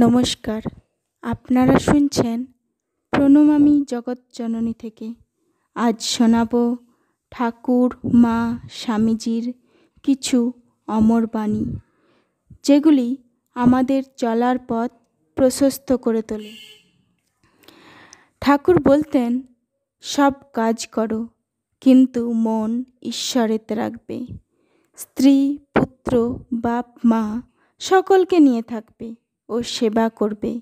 নমস্কার, আপনারা শুনছেন প্রণমামি জগৎজননী থেকে। আজ শোনাব ঠাকুর মা স্বামীজির কিছু অমর বাণী, যেগুলি আমাদের চলার পথ প্রশস্ত করে তোলে। ঠাকুর বলতেন, সব কাজ করো, কিন্তু মন ঈশ্বরেতে রাখবে। স্ত্রী, পুত্র, বাপ মা সকলকে নিয়ে থাকবে ও সেবা করবে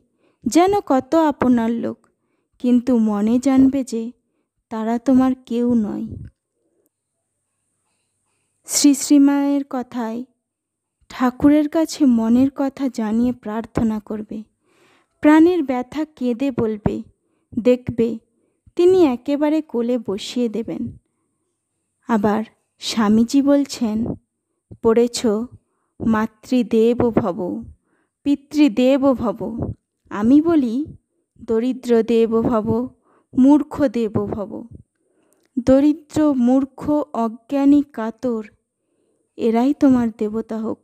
যেন কত আপনার লোক, কিন্তু মনে জানবে যে তারা তোমার কেউ নয়। শ্রী শ্রীমায়ের কথায় ঠাকুরের কাছে মনের কথা জানিয়ে প্রার্থনা করবে, প্রাণের ব্যথা কেঁদে বলবে, দেখবে তিনি একেবারে কোলে বসিয়ে দেবেন। আবার স্বামীজি বলছেন, পড়েছ মাতৃদেব ভব, পিতৃদেব ভব। আমি বলি দরিদ্র দেব ভব, মূর্খ দেব ভব। দরিদ্র, মূর্খ, অজ্ঞানী, কাতর এরাই তোমার দেবতা হোক,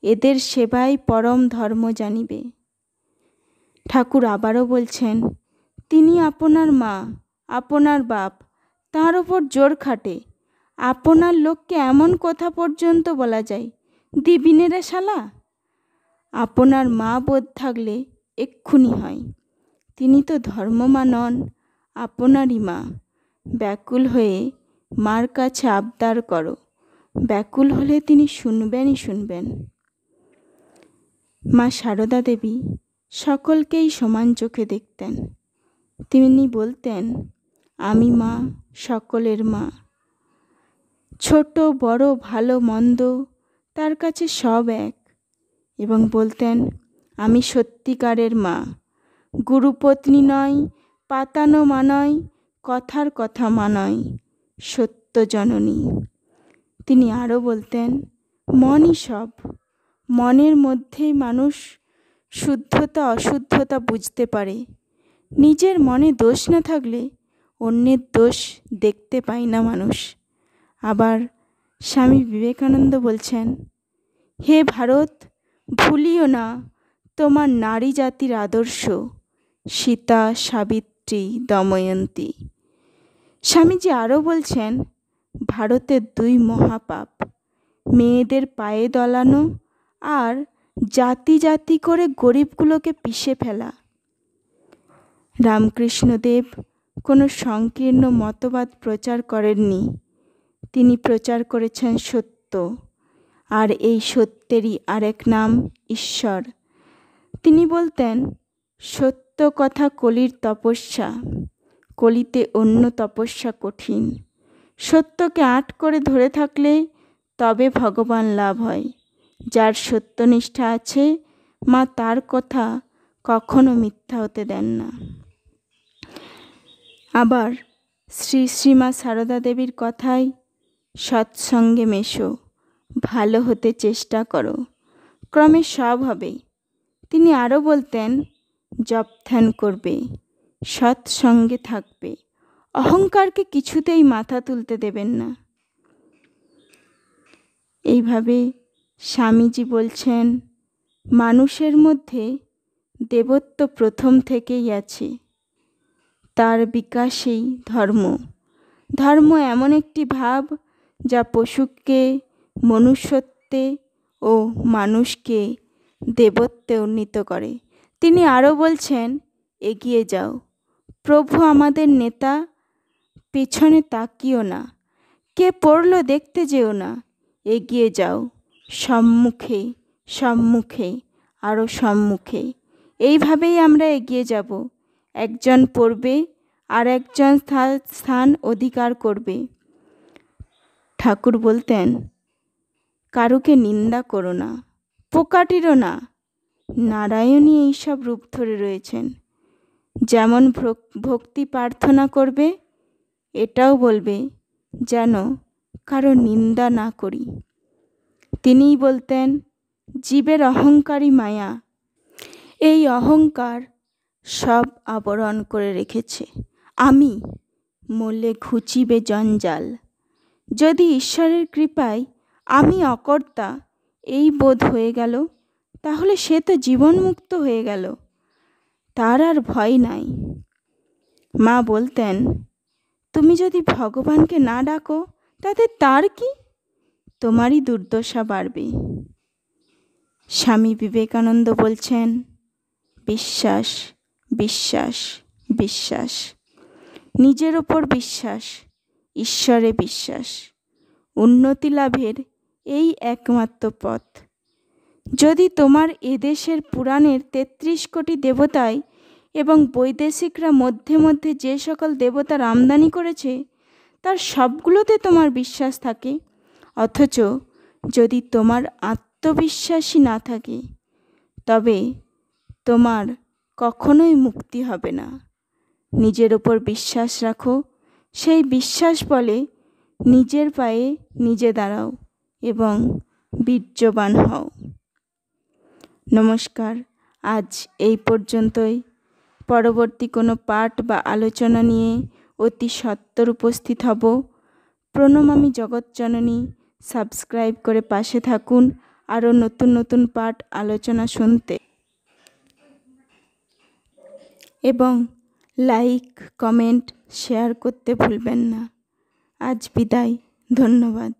এদের সেবাই পরম ধর্ম জানিবে। ঠাকুর আবারও বলছেন, তিনি আপনার মা, আপনার বাপ, তার ওপর জোর খাটে। আপনার লোককে এমন কথা পর্যন্ত বলা যায়, দিবিনে রে শালা। আপনার মা বোধ থাকলে এক্ষুনি হয়। তিনি তো ধর্মমা নন, আপনারই মা। ব্যাকুল হয়ে মার কাছে আবদার করো, ব্যাকুল হলে তিনি শুনবেনই শুনবেন। মা সারদা দেবী সকলকেই সমান চোখে দেখতেন। তিনি বলতেন, আমি মা, সকলের মা। ছোট বড়, ভালো মন্দ তার কাছে সব এক। এবং বলতেন, আমি সত্যিকারের মা, গুরুপত্নী নয়, পাতানো মা নয়, কথার কথা মা নয়, সত্য জননী। তিনি আরও বলতেন, মনই সব। মনের মধ্যেই মানুষ শুদ্ধতা অশুদ্ধতা বুঝতে পারে। নিজের মনে দোষ না থাকলে অন্যের দোষ দেখতে পায় না মানুষ। আবার স্বামী বিবেকানন্দ বলছেন, হে ভারত, ভুলিও না তোমার নারী জাতির আদর্শ, সীতা, সাবিত্রী, দময়ন্তী। স্বামীজি আরও বলছেন, ভারতের দুই মহাপাপ, মেয়েদের পায়ে দলানো আর জাতি জাতি করে গরিবগুলোকে পিষে ফেলা। রামকৃষ্ণদেব কোনো সংকীর্ণ মতবাদ প্রচার করেননি, তিনি প্রচার করেছেন সত্য, আর এই সত্যেরই আরেক নাম ঈশ্বর। তিনি বলতেন, সত্য কথা কলির তপস্যা, কলিতে অন্য তপস্যা কঠিন। সত্যকে আঁট করে ধরে থাকলে তবে ভগবান লাভ হয়। যার সত্যনিষ্ঠা আছে, মা তার কথা কখনো মিথ্যা হতে দেন না। আবার শ্রী শ্রীমা সারদা দেবীর কথায়, সৎসঙ্গে মেশো, ভালো হতে চেষ্টা করো, ক্রমে সব হবে। তিনি আরও বলতেন, জপ ধ্যান করবে, সৎসঙ্গে থাকবে, অহংকারকে কিছুতেই মাথা তুলতে দেবেন না। এইভাবে স্বামীজি বলছেন, মানুষের মধ্যে দেবত্ব প্রথম থেকেই আছে, তার বিকাশেই ধর্ম। ধর্ম এমন একটি ভাব যা পশুকে মনুষ্যত্বে ও মানুষকে দেবত্বে উন্নীত করে। তিনি আরও বলছেন, এগিয়ে যাও, প্রভু আমাদের নেতা, পেছনে তাকিও না, কে পড়লো দেখতে যেও না, এগিয়ে যাও, সম্মুখে সম্মুখে আরও সম্মুখে। এইভাবেই আমরা এগিয়ে যাব। একজন পড়বে আর একজন স্থান অধিকার করবে। ঠাকুর বলতেন, কারুকে নিন্দা করো না, পোকাটিরও না। নারায়ণই এইসব রূপ ধরে রয়েছেন। যেমন ভক্তি প্রার্থনা করবে, এটাও বলবে যেন কারো নিন্দা না করি। তিনিই বলতেন, জীবের অহংকারী মায়া, এই অহংকার সব আবরণ করে রেখেছে। আমি মরলে ঘুচিবে জঞ্জাল। যদি ঈশ্বরের কৃপায় আমি অকর্তা এই বোধ হয়ে গেল, তাহলে সে তো জীবনমুক্ত হয়ে গেল, তার আর ভয় নাই। মা বলতেন, তুমি যদি ভগবানকে না ডাকো তাতে তার কি, তোমারই দুর্দশা বাড়বে। স্বামী বিবেকানন্দ বলছেন, বিশ্বাস, বিশ্বাস, বিশ্বাস, নিজের ওপর বিশ্বাস, ঈশ্বরে বিশ্বাস, উন্নতি লাভের এই একমাত্র পথ। যদি তোমার এদেশের পুরাণের ৩৩ কোটি দেবতায় এবং বৈদেশিকরা মধ্যে মধ্যে যে সকল দেবতার আমদানি করেছে তার সবগুলোতে তোমার বিশ্বাস থাকে, অথচ যদি তোমার আত্মবিশ্বাসই না থাকে, তবে তোমার কখনোই মুক্তি হবে না। নিজের ওপর বিশ্বাস রাখো, সেই বিশ্বাস বলে নিজের পায়ে নিজে দাঁড়াও এবং বীর্যবান হও। নমস্কার, আজ এই পর্যন্তই। পরবর্তী কোনো পাঠ বা আলোচনা নিয়ে অতি সত্বর উপস্থিত হব। প্রণমামি জগৎজননী। সাবস্ক্রাইব করে পাশে থাকুন আরও নতুন নতুন পাঠ আলোচনা শুনতে, এবং লাইক, কমেন্ট, শেয়ার করতে ভুলবেন না। আজ বিদায়, ধন্যবাদ।